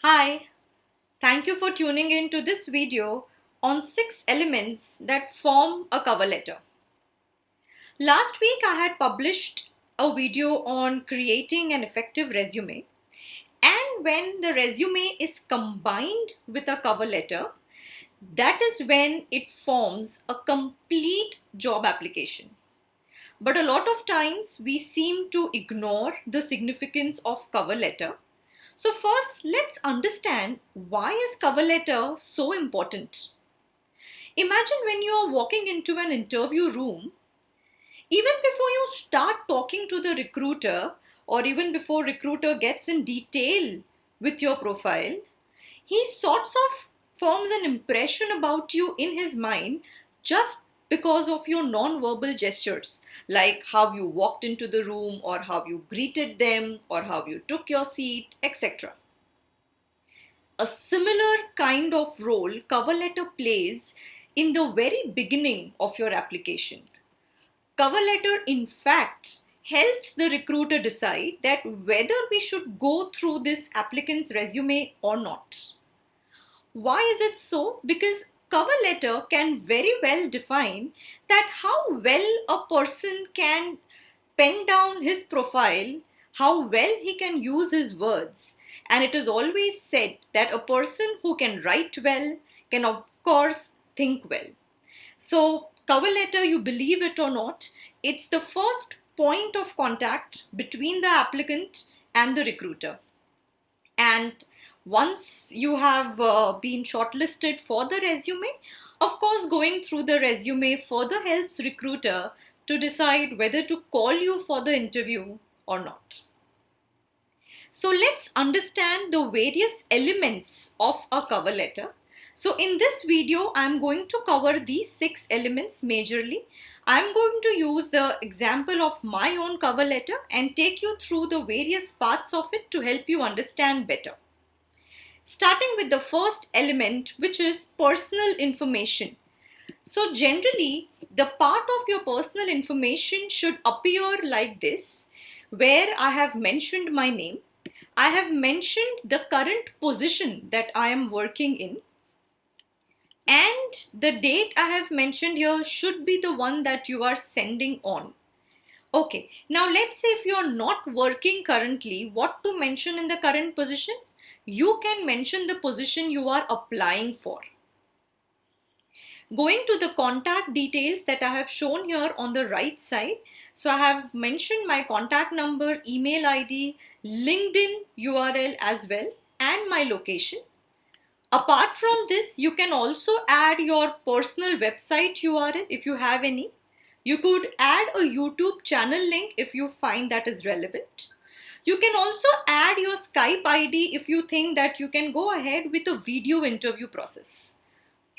Hi, thank you for tuning in to this video on 6 elements that form a cover letter. Last week I had published a video on creating an effective resume, and when the resume is combined with a cover letter, that is when it forms a complete job application. But a lot of times we seem to ignore the significance of cover letter. So first, let's understand why is cover letter so important. Imagine when you are walking into an interview room, even before you start talking to the recruiter or even before recruiter gets in detail with your profile, he sorts of forms an impression about you in his mind just because of your non-verbal gestures, like how you walked into the room or how you greeted them or how you took your seat, etc. A similar kind of role cover letter plays in the very beginning of your application. Cover letter, in fact, helps the recruiter decide that whether we should go through this applicant's resume or not. Why is it so? Because cover letter can very well define that how well a person can pen down his profile, how well he can use his words. And it is always said that a person who can write well can, of course, think well. So, cover letter, you believe it or not, it's the first point of contact between the applicant and the recruiter. And once you have been shortlisted for the resume, of course, going through the resume further helps recruiter to decide whether to call you for the interview or not. So let's understand the various elements of a cover letter. So in this video, I'm going to cover these 6 elements majorly. I'm going to use the example of my own cover letter and take you through the various parts of it to help you understand better. Starting with the first element, which is personal information. So generally, the part of your personal information should appear like this, where I have mentioned my name, I have mentioned the current position that I am working in, and the date I have mentioned here should be the one that you are sending on. Okay, now let's say if you are not working currently, what to mention in the current position? You can mention the position you are applying for. Going to the contact details that I have shown here on the right side. So I have mentioned my contact number, email ID, LinkedIn URL as well, and my location. Apart from this, you can also add your personal website URL if you have any. You could add a YouTube channel link if you find that is relevant. You can also add your Skype ID if you think that you can go ahead with a video interview process.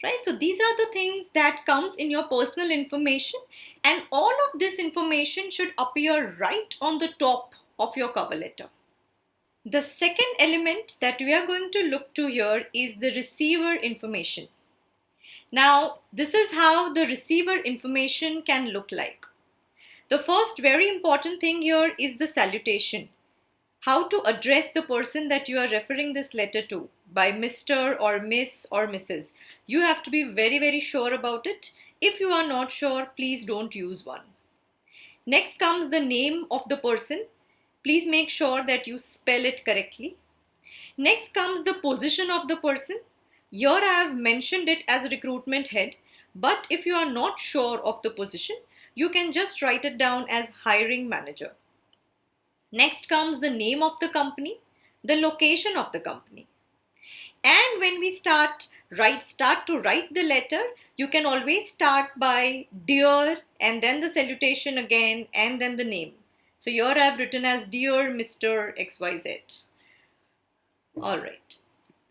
Right? So these are the things that comes in your personal information, and all of this information should appear right on the top of your cover letter. The second element that we are going to look to here is the receiver information. Now, this is how the receiver information can look like. The first very important thing here is the salutation. How to address the person that you are referring this letter to by Mr. or Miss or Mrs. You have to be very, very sure about it. If you are not sure, please don't use one. Next comes the name of the person. Please make sure that you spell it correctly. Next comes the position of the person. Here I have mentioned it as recruitment head, but if you are not sure of the position, you can just write it down as hiring manager. Next comes the name of the company, the location of the company. And when we start to write the letter, you can always start by dear and then the salutation again and then the name. So here I have written as dear Mr. XYZ. All right.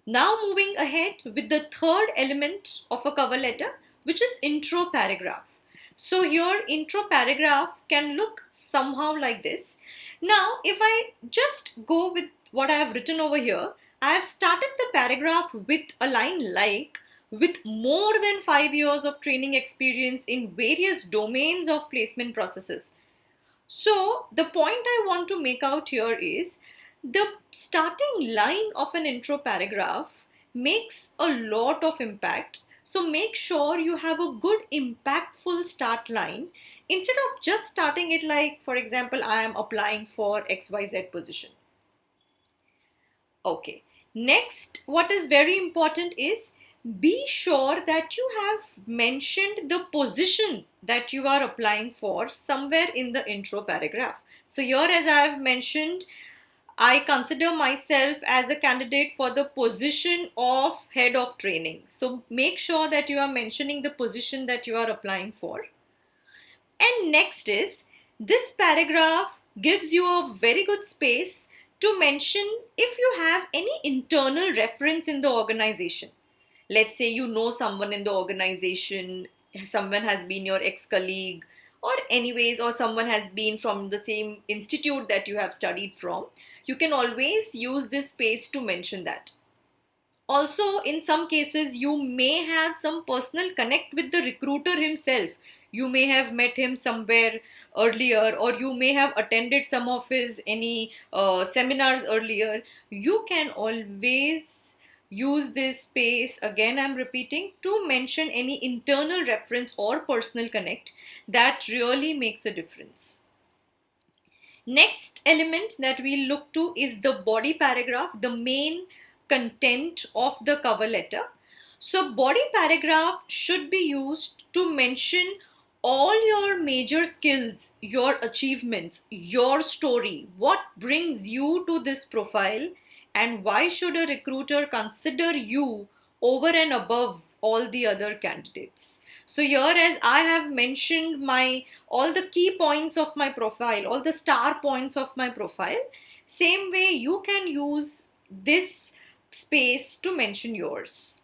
Now moving ahead with the third element of a cover letter, which is intro paragraph. So your intro paragraph can look somehow like this. Now, if I just go with what I have written over here, I have started the paragraph with a line like, with more than 5 years of training experience in various domains of placement processes. So the point I want to make out here is The starting line of an intro paragraph makes a lot of impact. So make sure you have a good impactful start line instead of just starting it like, for example, I am applying for XYZ position. Okay. Next, what is very important is be sure that you have mentioned the position that you are applying for somewhere in the intro paragraph. So here, as I have mentioned, I consider myself as a candidate for the position of head of training. So make sure that you are mentioning the position that you are applying for. And next is, this paragraph gives you a very good space to mention if you have any internal reference in the organization. Let's say you know someone in the organization, someone has been your ex-colleague, or anyways, or someone has been from the same institute that you have studied from. You can always use this space to mention that. Also, in some cases, you may have some personal connect with the recruiter himself. You may have met him somewhere earlier, or you may have attended some of his any seminars earlier. You can always use this space, again I'm repeating, to mention any internal reference or personal connect that really makes a difference. Next element that we look to is the body paragraph, the main content of the cover letter. So body paragraph should be used to mention all your major skills, your achievements, your story, what brings you to this profile, and why should a recruiter consider you over and above all the other candidates. So here, as I have mentioned my all the key points of my profile, all the star points of my profile, same way you can use this space to mention yours.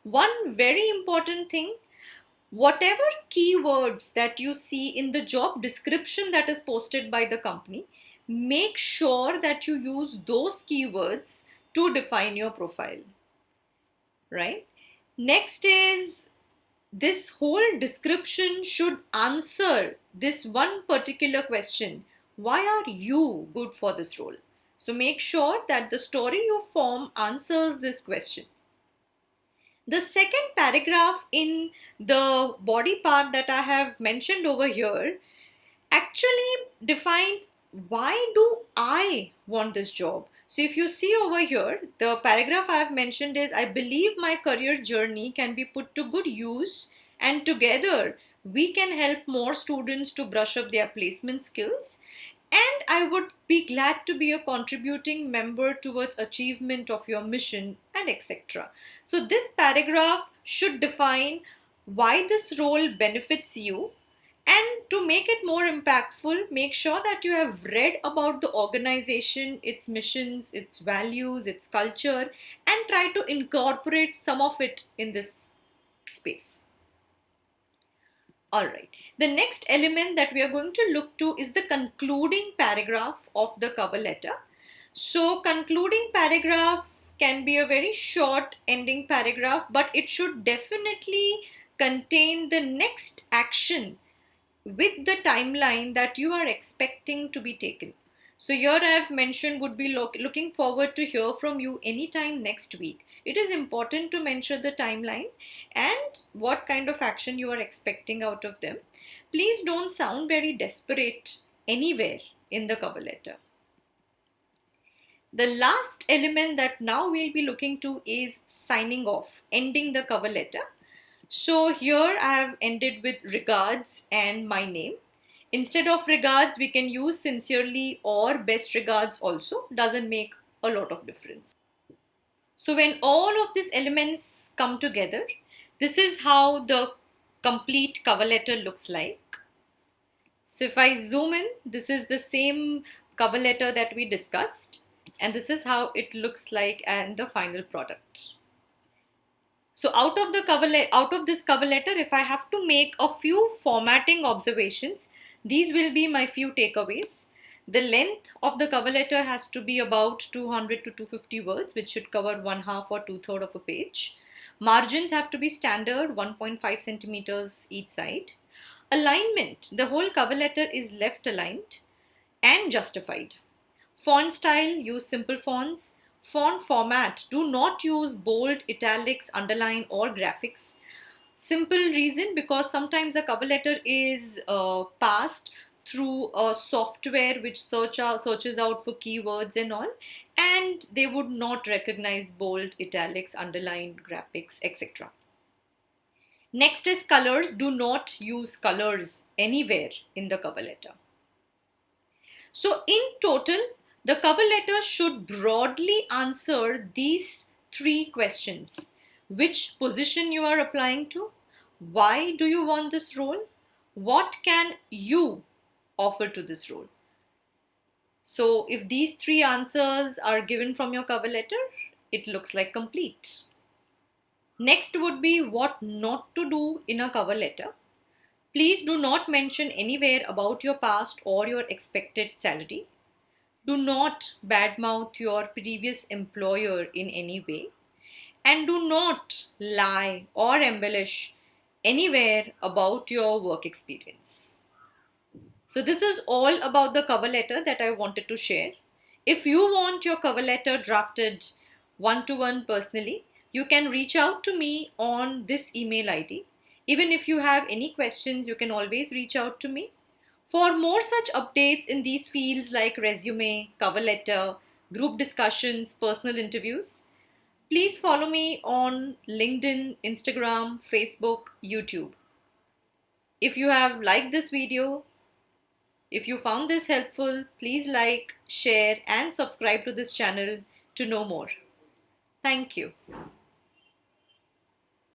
One very important thing, whatever keywords that you see in the job description that is posted by the company, make sure that you use those keywords to define your profile, right? Next is, this whole description should answer this one particular question: why are you good for this role? So make sure that the story you form answers this question. The second paragraph in the body part that I have mentioned over here actually defines why do I want this job. So if you see over here, the paragraph I have mentioned is, I believe my career journey can be put to good use, and together we can help more students to brush up their placement skills, and I would be glad to be a contributing member towards achievement of your mission, and etc. So this paragraph should define why this role benefits you, and to make it more impactful, make sure that you have read about the organization, its missions, its values, its culture, and try to incorporate some of it in this space. All right. The next element that we are going to look to is the concluding paragraph of the cover letter. So, concluding paragraph can be a very short ending paragraph, but it should definitely contain the next action with the timeline that you are expecting to be taken. So here I have mentioned would be looking forward to hear from you anytime next week. It is important to mention the timeline and what kind of action you are expecting out of them. Please don't sound very desperate anywhere in the cover letter. The last element that now we'll be looking to is signing off, ending the cover letter. So here I have ended with regards and my name. Instead of regards, we can use sincerely or best regards also. Doesn't make a lot of difference. So when all of these elements come together, this is how the complete cover letter looks like. So if I zoom in, this is the same cover letter that we discussed, and this is how it looks like and the final product. So out of this cover letter, if I have to make a few formatting observations, these will be my few takeaways. The length of the cover letter has to be about 200 to 250 words, which should cover 1/2 or 2/3 of a page. Margins have to be standard, 1.5 centimeters each side. Alignment, the whole cover letter is left aligned and justified. Font style, use simple fonts. Font format, do not use bold, italics, underline, or graphics. Simple reason, because sometimes a cover letter is passed through a software which searches out for keywords and all, and they would not recognize bold, italics, underline, graphics, etc. Next is colors. Do not use colors anywhere in the cover letter. So in total, the cover letter should broadly answer these three questions. Which position you are applying to? Why do you want this role? What can you offer to this role? So if these three answers are given from your cover letter, it looks like complete. Next would be what not to do in a cover letter. Please do not mention anywhere about your past or your expected salary. Do not badmouth your previous employer in any way. And do not lie or embellish anywhere about your work experience. So this is all about the cover letter that I wanted to share. If you want your cover letter drafted one-to-one personally, you can reach out to me on this email ID. Even if you have any questions, you can always reach out to me. For more such updates in these fields like resume, cover letter, group discussions, personal interviews, please follow me on LinkedIn, Instagram, Facebook, YouTube. If you have liked this video, if you found this helpful, please like, share, and subscribe to this channel to know more. Thank you.